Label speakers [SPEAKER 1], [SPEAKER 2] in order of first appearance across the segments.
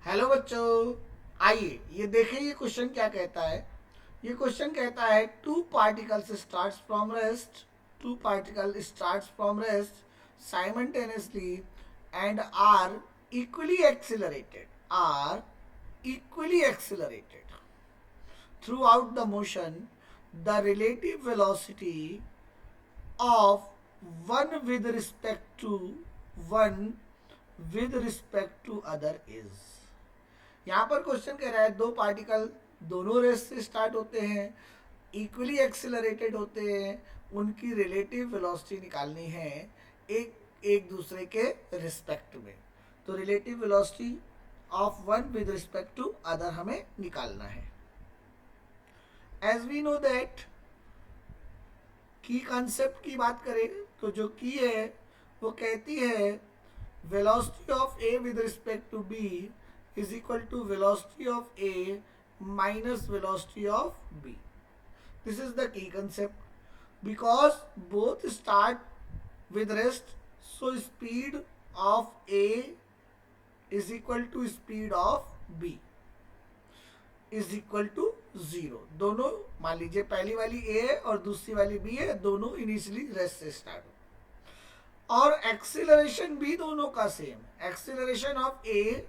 [SPEAKER 1] Hello बच्चों, आइए ये देखें ये क्वेश्चन क्या कहता है। ये क्वेश्चन कहता है two particle starts from rest simultaneously and are equally accelerated throughout the motion. The relative velocity of one with respect to one with respect to other is। यहाँ पर क्वेश्चन कह रहा है दो पार्टिकल दोनों race से start होते हैं, इक्वली एक्सिलरेटेड होते हैं, उनकी रिलेटिव वेलोसिटी निकालनी है एक एक दूसरे के रिस्पेक्ट में। तो relative velocity of one with respect to other हमें निकालना है। एज वी नो दैट की कॉन्सेप्ट की बात करें तो जो की है वो कहती है velocity of A with respect to B is equal to velocity of A minus velocity of B. This is the key concept because both start with rest, so speed of A is equal to speed of B is equal to zero. दोनों मान लीजिए पहली वाली ए है और दूसरी वाली B है, दोनों इनिशियली रेस्ट से स्टार्ट हो और एक्सीलरेशन भी दोनों का सेम है। Acceleration of A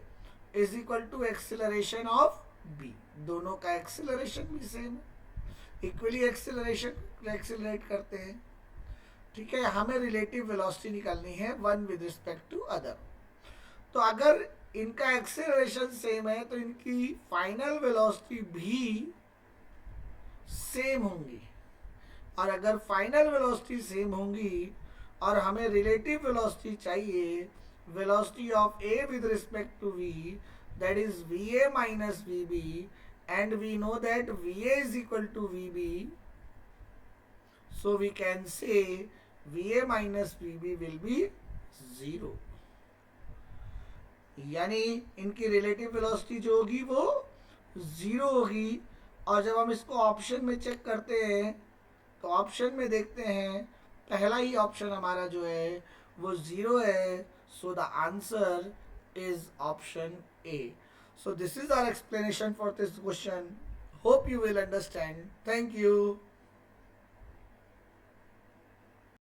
[SPEAKER 1] is equal to acceleration of B, दोनों का एक्सीलरेशन भी सेम है, इक्वली एक्सीलरेट करते हैं। ठीक है, हमें रिलेटिव वेलोसिटी निकालनी है one with respect to other. तो अगर इनका एक्सेलरेशन सेम है तो इनकी फाइनल वेलोसिटी भी सेम होंगी, और अगर फाइनल वेलोसिटी सेम होंगी और हमें रिलेटिव वेलोसिटी चाहिए, velocity of A with respect to V, that is V A minus V B, and we know that V A is equal to V B, so we can say V A minus V B will be zero. यानी इनकी relative velocity जो होगी वो zero होगी। और जब हम इसको ऑप्शन में चेक करते हैं तो ऑप्शन में देखते हैं पहला ही ऑप्शन हमारा जो है वो जीरो है, so the answer is option A. So this is our explanation for this question. Hope you will understand. Thank you.